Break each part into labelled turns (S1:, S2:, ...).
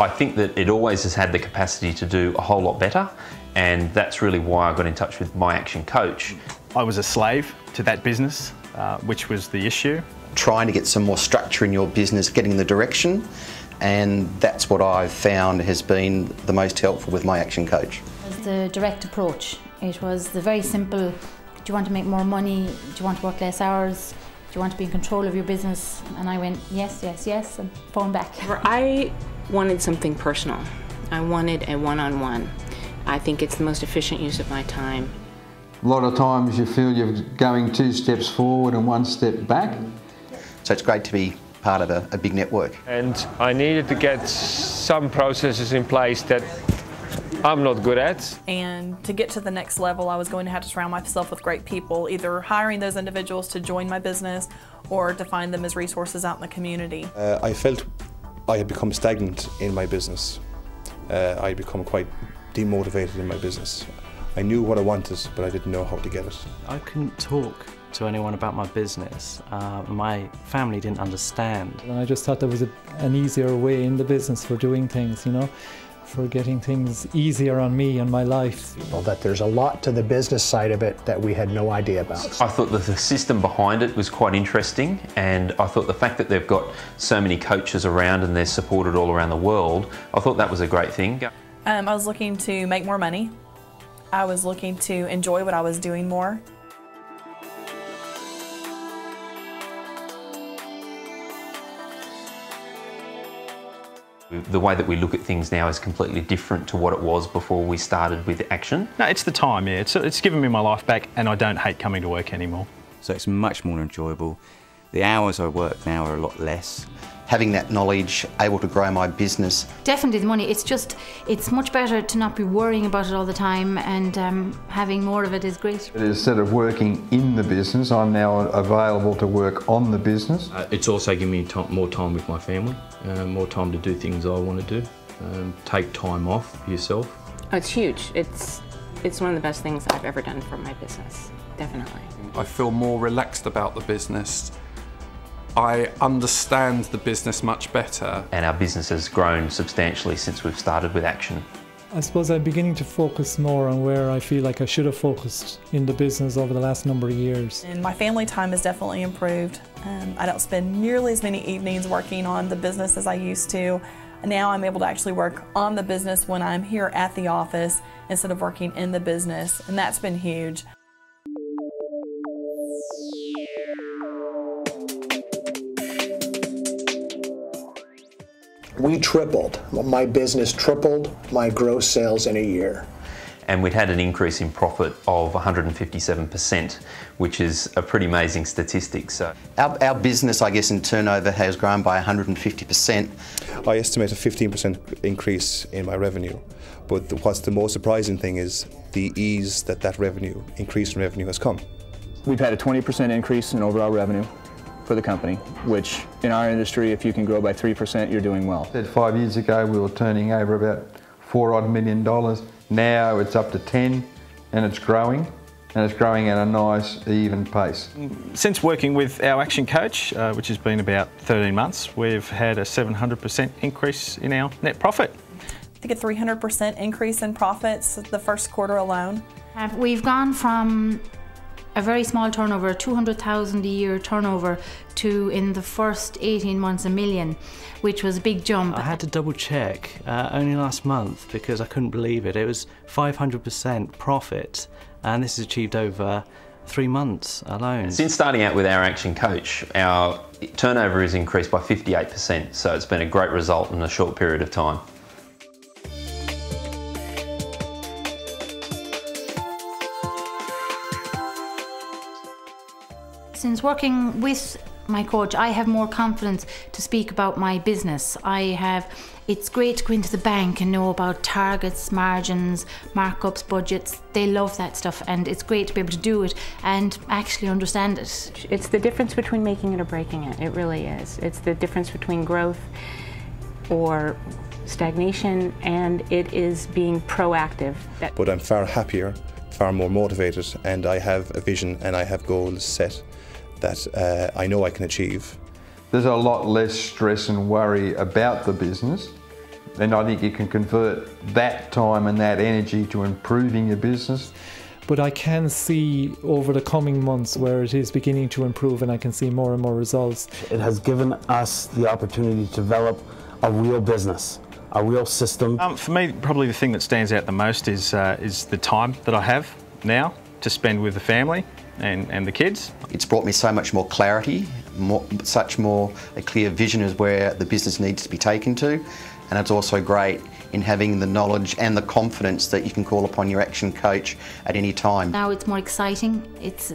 S1: I think that it always has had the capacity to do a whole lot better, and that's really why I got in touch with my Action Coach.
S2: I was a slave to that business, which was the issue.
S3: Trying to get some more structure in your business, getting the direction, and that's what I've found has been the most helpful with my Action Coach.
S4: It was the direct approach. It was the very simple, do you want to make more money? Do you want to work less hours? Do you want to be in control of your business? And I went, yes, yes, yes, and phone back.
S5: I wanted something personal. I wanted a one-on-one. I think it's the most efficient use of my time.
S6: A lot of times you feel you're going 2 steps forward and 1 step back.
S3: So it's great to be part of a big network.
S7: And I needed to get some processes in place that I'm not good at.
S8: And to get to the next level, I was going to have to surround myself with great people, either hiring those individuals to join my business or to find them as resources out in the community.
S9: I felt I had become stagnant in my business. I had become quite demotivated in my business. I knew what I wanted, but I didn't know how to get it.
S10: I couldn't talk to anyone about my business. My family didn't understand.
S11: And I just thought there was an easier way in the business for doing things, you know, for getting things easier on me and my life.
S12: Well, that there's a lot to the business side of it that we had no idea about.
S1: I thought that the system behind it was quite interesting, and I thought the fact that they've got so many coaches around and they're supported all around the world, I thought that was a great thing.
S8: I was looking to make more money. I was looking to enjoy what I was doing more.
S1: The way that we look at things now is completely different to what it was before we started with Action.
S2: No, it's the time, yeah. It's given me my life back, and I don't hate coming to work anymore.
S13: So it's much more enjoyable. The hours I work now are a lot less.
S3: Having that knowledge, able to grow my business.
S4: Definitely the money. It's much better to not be worrying about it all the time, and having more of it is great.
S6: Instead of working in the business, I'm now available to work on the business.
S14: It's also given me more time with my family, more time to do things I want to do, take time off for yourself.
S5: Oh, it's huge. It's one of the best things I've ever done for my business, definitely.
S15: I feel more relaxed about the business. I understand the business much better.
S1: And our business has grown substantially since we've started with Action.
S11: I suppose I'm beginning to focus more on where I feel like I should have focused in the business over the last number of years.
S8: And my family time has definitely improved. I don't spend nearly as many evenings working on the business as I used to. Now I'm able to actually work on the business when I'm here at the office instead of working in the business, and that's been huge.
S12: We tripled. My business tripled my gross sales in a year.
S1: And we'd had an increase in profit of 157%, which is a pretty amazing statistic. So
S3: Our business, I guess, in turnover has grown by 150%.
S9: I estimate a 15% increase in my revenue, but what's the most surprising thing is the ease that increase in revenue has come.
S16: We've had a 20% increase in overall revenue for the company, which in our industry, if you can grow by 3%, you're doing well.
S6: 5 years ago we were turning over about $4 million. Now it's up to 10, and it's growing at a nice even pace.
S2: Since working with our Action Coach, which has been about 13 months, we've had a 700% increase in our net profit.
S8: I think a 300% increase in profits the first quarter alone.
S4: We've gone from a very small turnover, 200,000 a year turnover, to in the first 18 months $1 million, which was a big jump.
S10: I had to double check only last month because I couldn't believe it. It was 500% profit, and this is achieved over 3 months alone.
S1: Since starting out with our Action Coach, our turnover has increased by 58%, so it's been a great result in a short period of time.
S4: Since working with my coach, I have more confidence to speak about my business. It's great to go into the bank and know about targets, margins, markups, budgets. They love that stuff, and it's great to be able to do it and actually understand it.
S5: It's the difference between making it or breaking it. It really is. It's the difference between growth or stagnation, and it is being proactive.
S9: But I'm far happier, far more motivated, and I have a vision and I have goals set that I know I can achieve.
S6: There's a lot less stress and worry about the business then I think you can convert that time and that energy to improving your business.
S11: But I can see over the coming months where it is beginning to improve, and I can see more and more results.
S17: It has given us the opportunity to develop a real business, a real system.
S2: For me, probably the thing that stands out the most is the time that I have now to spend with the family and the kids.
S3: It's brought me so much more clarity, such more a clear vision of where the business needs to be taken to, and it's also great in having the knowledge and the confidence that you can call upon your action coach at any time.
S4: Now it's more exciting.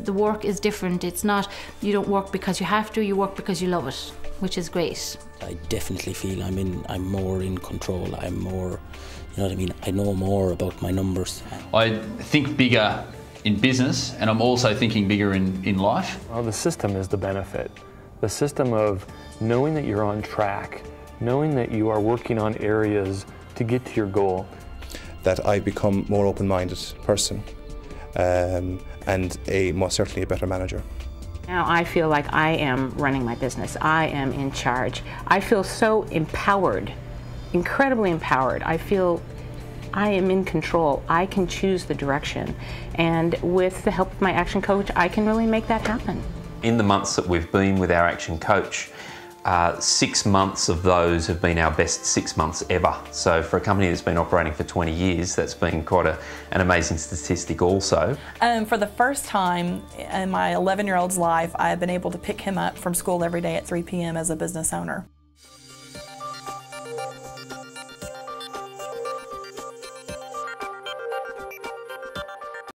S4: The work is different. It's not, you don't work because you have to, you work because you love it, which is great.
S18: I definitely feel I'm more in control. I'm more, you know what I mean, I know more about my numbers.
S19: I think bigger in business, and I'm also thinking bigger in life.
S20: Well, the system is the benefit. The system of knowing that you're on track, knowing that you are working on areas to get to your goal.
S9: That I become more open-minded person and certainly a better manager.
S5: Now I feel like I am running my business. I am in charge. I feel so empowered, incredibly empowered. I feel I am in control. I can choose the direction. And with the help of my action coach, I can really make that happen.
S1: In the months that we've been with our action coach, 6 months of those have been our best 6 months ever. So for a company that's been operating for 20 years, that's been quite an amazing statistic also.
S8: For the first time in my 11-year-old's life, I've been able to pick him up from school every day at 3 p.m. as a business owner.